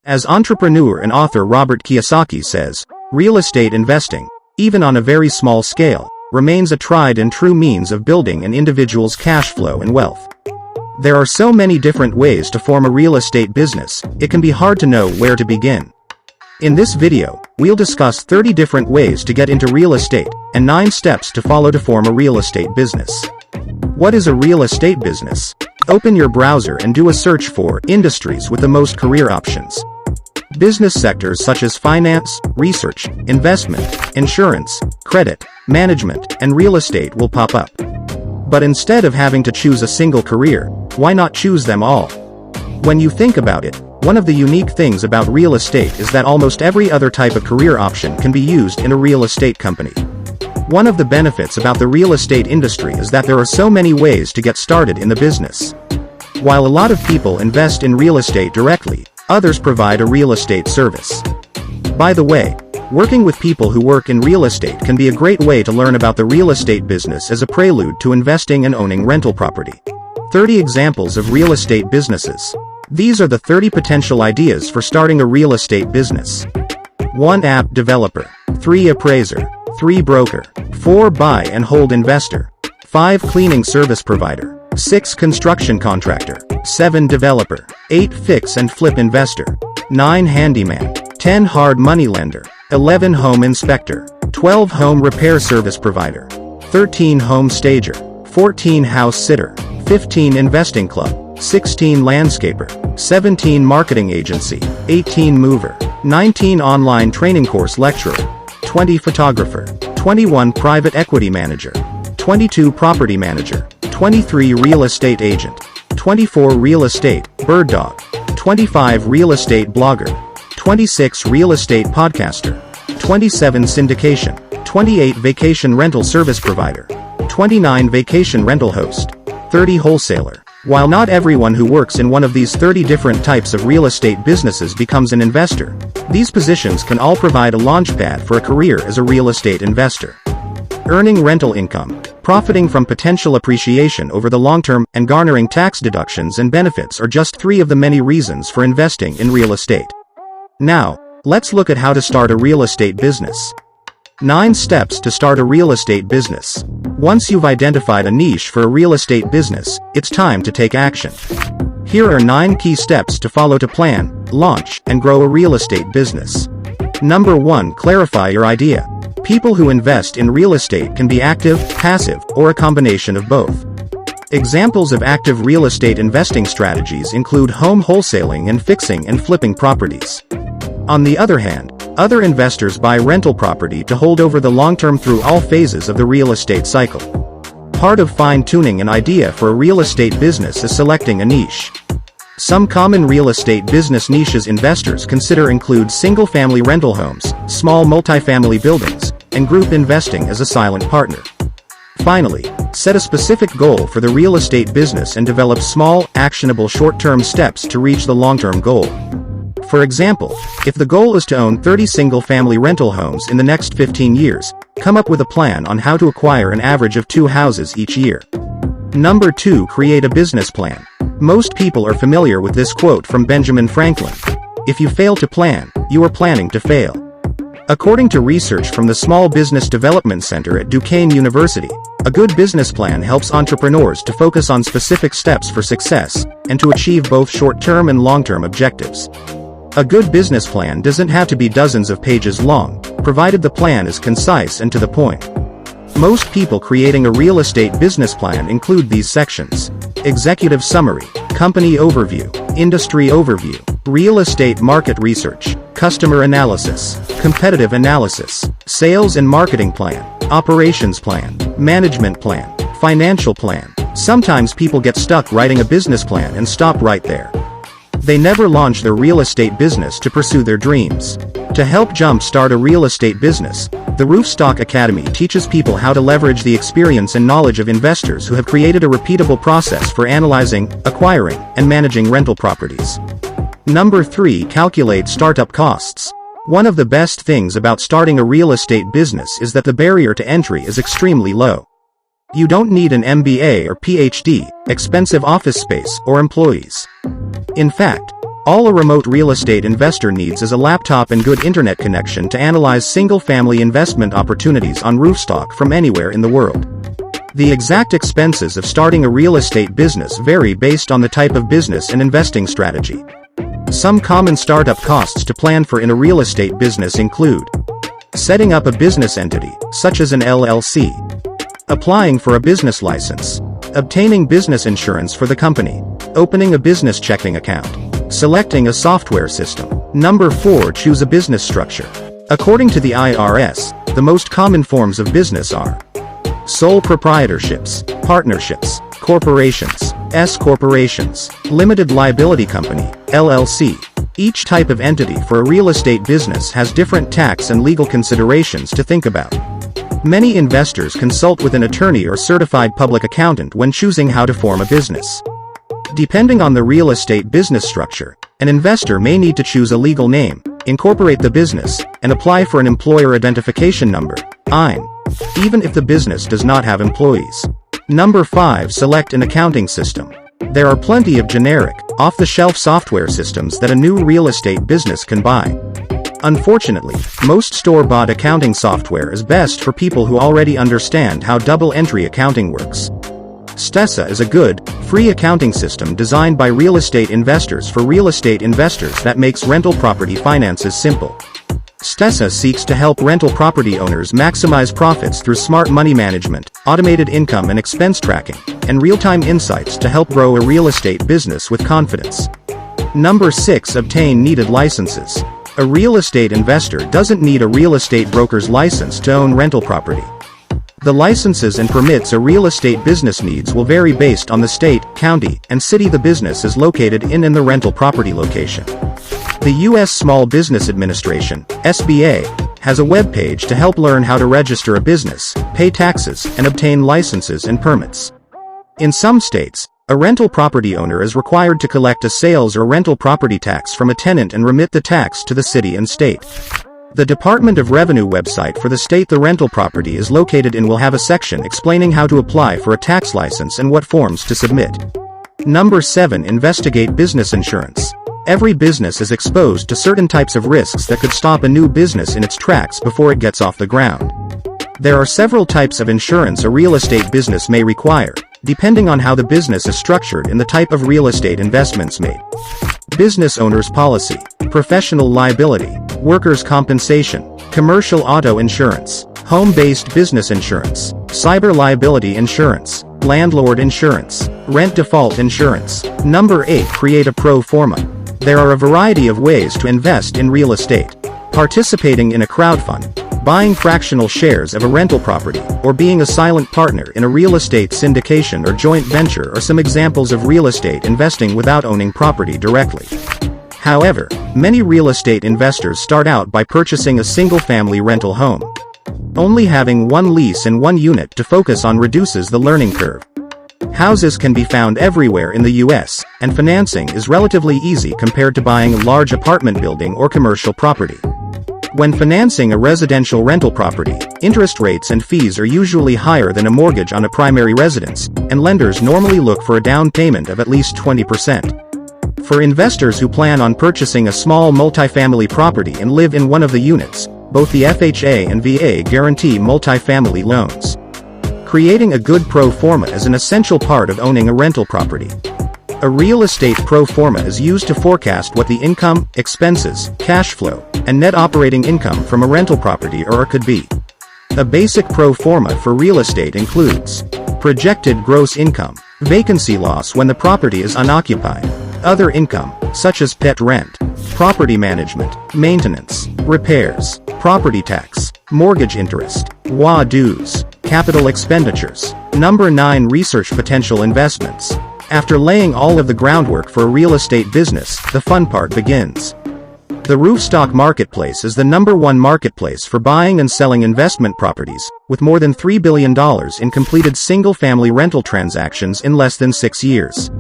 As entrepreneur and author Robert Kiyosaki says, real estate investing, even on a very small scale, remains a tried and true means of building an individual's cash flow and wealth. There are so many different ways to form a real estate business, it can be hard to know where to begin. In this video, we'll discuss 30 different ways to get into real estate, and 9 steps to follow to form a real estate business. What is a real estate business? Open your browser and do a search for industries with the most career options. Business sectors such as finance, research, investment, insurance, credit, management, and real estate will pop up. But instead of having to choose a single career, why not choose them all? When you think about it, one of the unique things about real estate is that almost every other type of career option can be used in a real estate company. One of the benefits about the real estate industry is that there are so many ways to get started in the business. While a lot of people invest in real estate directly, others provide a real estate service. By the way, working with people who work in real estate can be a great way to learn about the real estate business as a prelude to investing and owning rental property. 30 examples of real estate businesses. These are the 30 potential ideas for starting a real estate business. 1 app developer, 3 appraiser, 3 broker, 4 buy and hold investor, 5 cleaning service provider, 6 construction contractor, 7 developer, 8 fix and flip investor, 9 handyman, 10 hard money lender, 11 home inspector, 12 home repair service provider, 13 home stager, 14 house sitter, 15 investing club, 16 landscaper, 17 marketing agency, 18 mover, 19 online training course lecturer, 20 photographer, 21 private equity manager, 22 property manager, 23 real estate agent, 24 real estate bird dog, 25 real estate blogger, 26 real estate podcaster, 27 syndication, 28 vacation rental service provider, 29 vacation rental host, 30 wholesaler. While not everyone who works in one of these 30 different types of real estate businesses becomes an investor, these positions can all provide a launchpad for a career as a real estate investor. Earning rental income, profiting from potential appreciation over the long term, and garnering tax deductions and benefits are just 3 of the many reasons for investing in real estate. Now, let's look at how to start a real estate business. 9 steps to start a real estate business. Once you've identified a niche for a real estate business, it's time to take action. Here are 9 key steps to follow to plan, launch, and grow a real estate business. Number 1. Clarify your idea. People who invest in real estate can be active, passive, or a combination of both. Examples of active real estate investing strategies include home wholesaling and fixing and flipping properties. On the other hand, other investors buy rental property to hold over the long term through all phases of the real estate cycle. Part of fine-tuning an idea for a real estate business is selecting a niche. Some common real estate business niches investors consider include single-family rental homes, small multifamily buildings, and group investing as a silent partner. Finally, set a specific goal for the real estate business and develop small, actionable short-term steps to reach the long-term goal. For example, if the goal is to own 30 single-family rental homes in the next 15 years, come up with a plan on how to acquire an average of 2 houses each year. Number 2. Create a business plan. Most people are familiar with this quote from Benjamin Franklin. If you fail to plan, you are planning to fail. According to research from the Small Business Development Center at Duquesne University, a good business plan helps entrepreneurs to focus on specific steps for success, and to achieve both short-term and long-term objectives. A good business plan doesn't have to be dozens of pages long, provided the plan is concise and to the point. Most people creating a real estate business plan include these sections: executive summary, company overview, industry overview, real estate market research, customer analysis, competitive analysis, sales and marketing plan, operations plan, management plan, financial plan. Sometimes people get stuck writing a business plan and stop right there. They never launch their real estate business to pursue their dreams. To help jumpstart a real estate business, the Roofstock Academy teaches people how to leverage the experience and knowledge of investors who have created a repeatable process for analyzing, acquiring, and managing rental properties. Number 3. Calculate startup costs. One of the best things about starting a real estate business is that the barrier to entry is extremely low. You don't need an MBA or PhD, expensive office space, or employees. In fact, All a remote real estate investor needs is a laptop and good internet connection to analyze single-family investment opportunities on roofstock from anywhere in the world. The exact expenses of starting a real estate business vary based on the type of business and investing strategy. Some common startup costs to plan for in a real estate business include setting up a business entity, such as an LLC, applying for a business license, obtaining business insurance for the company, opening a business checking account, selecting a software system. Number 4. Choose a business structure. According to the IRS, the most common forms of business are sole proprietorships, partnerships, corporations, S-corporations, limited liability company, LLC. Each type of entity for a real estate business has different tax and legal considerations to think about. Many investors consult with an attorney or certified public accountant when choosing how to form a business. Depending on the real estate business structure, an investor may need to choose a legal name, incorporate the business, and apply for an employer identification number, EIN, even if the business does not have employees. Number 5. Select an accounting system. There are plenty of generic, off-the-shelf software systems that a new real estate business can buy. Unfortunately, most store-bought accounting software is best for people who already understand how double-entry accounting works. Stessa is a good, free accounting system designed by real estate investors for real estate investors that makes rental property finances simple. Stessa seeks to help rental property owners maximize profits through smart money management, automated income and expense tracking, and real-time insights to help grow a real estate business with confidence. Number 6. Obtain needed licenses. A real estate investor doesn't need a real estate broker's license to own rental property. The licenses and permits a real estate business needs will vary based on the state, county, and city the business is located in and the rental property location. The U.S. Small Business Administration, SBA, has a web page to help learn how to register a business, pay taxes, and obtain licenses and permits. In some states, a rental property owner is required to collect a sales or rental property tax from a tenant and remit the tax to the city and state. The Department of Revenue website for the state the rental property is located in will have a section explaining how to apply for a tax license and what forms to submit. Number 7. Investigate business insurance. Every business is exposed to certain types of risks that could stop a new business in its tracks before it gets off the ground. There are several types of insurance a real estate business may require, depending on how the business is structured and the type of real estate investments made. Business owner's policy, professional liability, workers' compensation, commercial auto insurance, home-based business insurance, cyber liability insurance, landlord insurance, rent default insurance. Number 8. Create a pro forma. There are a variety of ways to invest in real estate. Participating in a crowdfund, buying fractional shares of a rental property, or being a silent partner in a real estate syndication or joint venture are some examples of real estate investing without owning property directly. However, many real estate investors start out by purchasing a single-family rental home. Only having one lease and one unit to focus on reduces the learning curve. Houses can be found everywhere in the U.S., and financing is relatively easy compared to buying a large apartment building or commercial property. When financing a residential rental property, interest rates and fees are usually higher than a mortgage on a primary residence, and lenders normally look for a down payment of at least 20%. For investors who plan on purchasing a small multifamily property and live in one of the units, both the FHA and VA guarantee multifamily loans. Creating a good pro forma is an essential part of owning a rental property. A real estate pro forma is used to forecast what the income, expenses, cash flow, and net operating income from a rental property could be. A basic pro forma for real estate includes projected gross income, vacancy loss when the property is unoccupied, other income, such as pet rent, property management, maintenance, repairs, property tax, mortgage interest, WA dues, capital expenditures. Number 9. Research potential investments. After laying all of the groundwork for a real estate business, the fun part begins. The roofstock marketplace is the #1 marketplace for buying and selling investment properties, with more than $3 billion in completed single-family rental transactions in less than 6 years.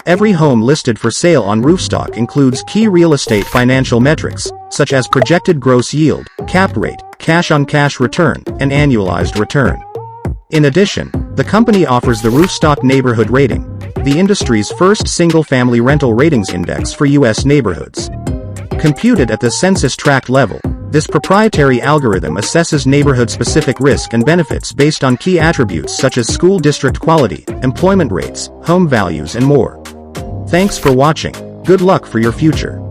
Every home listed for sale on roofstock includes key real estate financial metrics, such as projected gross yield, cap rate, cash-on-cash return, and annualized return. In addition, the company offers the Roofstock Neighborhood Rating, the industry's first single-family rental ratings index for U.S. neighborhoods. Computed at the census tract level, this proprietary algorithm assesses neighborhood-specific risk and benefits based on key attributes such as school district quality, employment rates, home values and more. Thanks for watching. Good luck for your future.